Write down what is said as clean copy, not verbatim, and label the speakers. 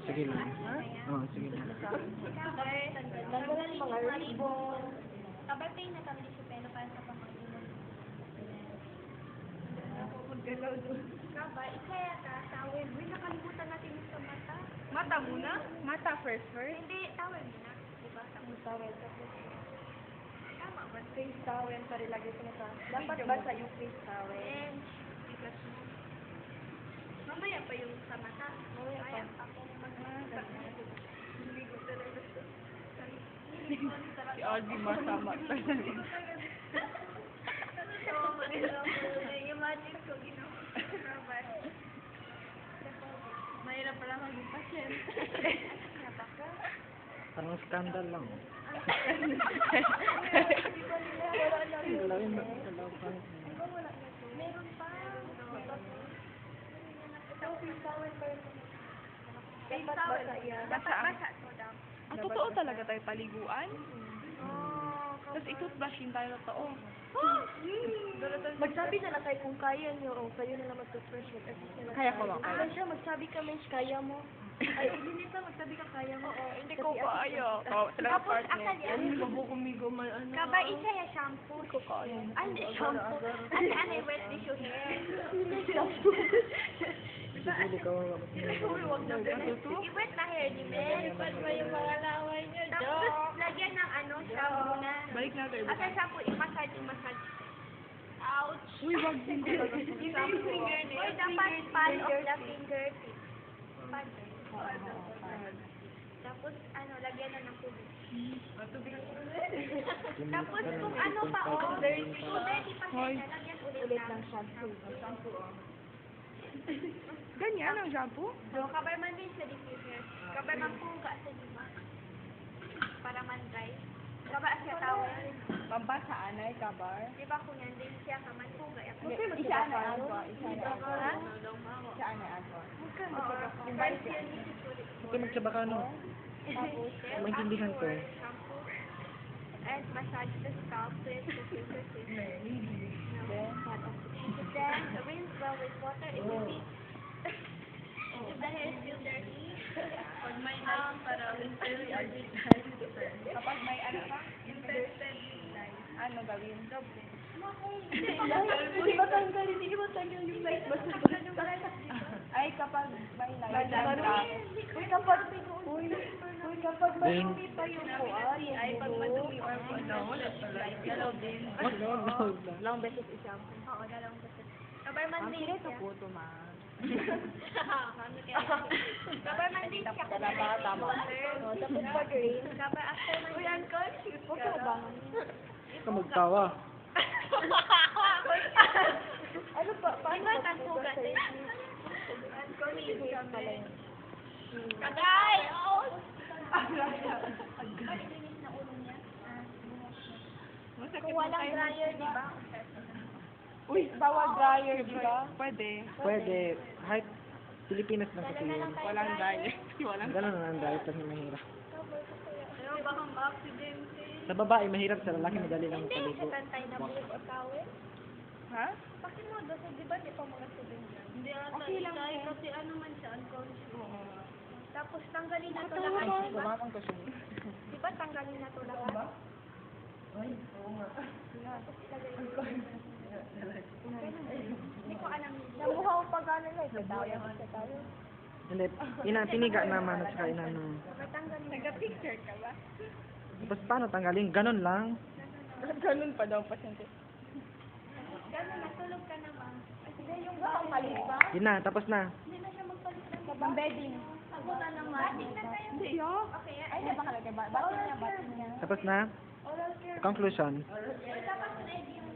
Speaker 1: Sige lang. Oo, sige lang.
Speaker 2: Tanggalan yung mga ribbon.
Speaker 3: Kabatay na kami si Peno para sa pamagulong.
Speaker 2: Ako maggalaw doon.
Speaker 3: Kaba, ikaya ka, tawel. Uy, nakalimutan natin yung sa mata.
Speaker 2: Mata muna? Mata first?
Speaker 3: Hindi, tawel muna. Diba?
Speaker 2: Ang towel. Tapos,
Speaker 3: Tama ba?
Speaker 2: face towel. Sorry, lagi ko na sa... Dapat basa yung face towel.
Speaker 3: And, mamaya pa yung sa mata.
Speaker 2: Mamaya pa.
Speaker 3: Ako
Speaker 2: Hindi ko talaga ito. Si Aldi masama talaga.
Speaker 3: Imagine ko, ginawa.
Speaker 2: Mahirap pala maging pasyente.
Speaker 3: Napaka.
Speaker 1: Parang scandal lang.
Speaker 2: Wala na.
Speaker 3: Meron pa.
Speaker 2: Face towel.
Speaker 3: Dapat basa to daw.
Speaker 2: Ah, totoo talaga tayo paliguan? Tapos i-toothbrushin tayo totoo.
Speaker 4: Magsabi na lang kayo kung kaya niyo o kayo na lang mag-toothbrush.
Speaker 2: Kaya ko ba?
Speaker 4: Ah, siya, magsabi ka, Miss, kaya mo. Ay, hindi ka, magsabi ka, kaya mo.
Speaker 2: Oo, hindi ko kaya. Talaga
Speaker 3: Tapos,
Speaker 2: partner.
Speaker 3: akali,
Speaker 2: Kumigo man ano.
Speaker 3: kaba isa ya shampoo.
Speaker 2: Hindi ko kaya.
Speaker 3: Ano, shampoo? Ano, wet tissue hair.
Speaker 1: Siguro ka wala ko.
Speaker 3: I-wet na hair ni Mel. Ipat mo yung mga laway niyo, tapos, lagyan ng ano, shampoo na.
Speaker 2: Balik na tayo.
Speaker 3: After shampoo, i-massage. Ouch!
Speaker 2: Uy, wag din talaga.
Speaker 3: Hindi yung fingernail. Or dapat palm of the fingertip. Palm. Tapos, ano, lagyan na ng tubig. Tapos, kung ano pa, oh, dirty pa siya, lagyan ulit ng shampoo.
Speaker 2: Ganyan ang shampoo?
Speaker 3: So, kabarman din sa diffuser. Kabarman puga sa diba? Para man-dry. Kaba siya towel.
Speaker 2: Pambasa anay kabar.
Speaker 3: Diba kung yan din siya kaman puga.
Speaker 2: Isa anay agwa. Isa anay agwa.
Speaker 3: Ha?
Speaker 2: Isa anay agwa.
Speaker 3: First yun,
Speaker 1: Okay, magsaba ka no.
Speaker 3: tapos,
Speaker 1: Maintindihan ko.
Speaker 3: shampoo. And massage the scalp with the scissors. Then, rinse well with water. If you see, if the hair is still dirty,
Speaker 2: Pag may para kapag may ano pa, infested ano gawin?
Speaker 4: Hindi ba tanggal? Hindi ba tanggal yung light?
Speaker 2: Ay, kapag may light.
Speaker 4: Uy, kapag marumi pa yung kuha,
Speaker 2: Ay, pag madumi or ano, dalaw din.
Speaker 4: Long beses isang.
Speaker 3: oo, dalawang beses. Kabarman din siya.
Speaker 2: Puto ma.
Speaker 3: Kabarman din siya.
Speaker 2: Tama.
Speaker 4: Tapos pag rain,
Speaker 3: Kabar after man.
Speaker 4: uy, unconscious ka ba?
Speaker 1: Ka magtawa.
Speaker 4: Ano pa? Paano
Speaker 3: Diba,
Speaker 4: ka
Speaker 3: tantugan din?
Speaker 4: Unconscious pala yun.
Speaker 3: Kagay! Oo! Kung walang dryer, di ba?
Speaker 2: Uy, bawal dryer, di ba? Pwede.
Speaker 1: Pwede. Kahit Pilipinas lang kasi yun.
Speaker 2: Walang dryer. Walang
Speaker 1: Ganun na ang dahil kasi mahirap.
Speaker 3: Ano ba kang accident?
Speaker 1: Sa babae mahirap, sa lalaki madali lang
Speaker 3: Hindi,
Speaker 1: mapaligo.
Speaker 3: sa tantay na buhok o towel.
Speaker 2: Ha?
Speaker 3: Pakimodo, so di ba di pa mga student yan? Hindi ata,
Speaker 2: Okay lang siya.
Speaker 3: kasi ano man siya, unconscious.
Speaker 2: Oo.
Speaker 3: Tapos tanggalin na to
Speaker 2: Ay,
Speaker 3: lahat, di ba?
Speaker 2: gumamang ko siya.
Speaker 3: Di ba tanggalin na to lahat? Hindi ko alam.
Speaker 4: Namuha ko pa gano'n lang. Sa tao.
Speaker 1: Hindi, piniga naman at saka inano.
Speaker 3: Tanggalin na.
Speaker 2: Nag-picture ka ba?
Speaker 1: Tapos paano tanggalin? Ganun lang.
Speaker 2: Ganun pa daw pasyente.
Speaker 3: Gano'n, natulog ka na ba?
Speaker 4: Hindi, yung ba ang mali ba?
Speaker 1: Yun na, tapos na.
Speaker 3: Hindi na siya magpalit ng
Speaker 4: Ang bedding.
Speaker 3: Abutan ng matik na tayo.
Speaker 2: Hindi, yo.
Speaker 3: Okay,
Speaker 4: Ay, di ba kalagay ba? Batin niya.
Speaker 1: Tapos na.
Speaker 4: Oral care.
Speaker 1: Conclusion.
Speaker 3: dapat ready yung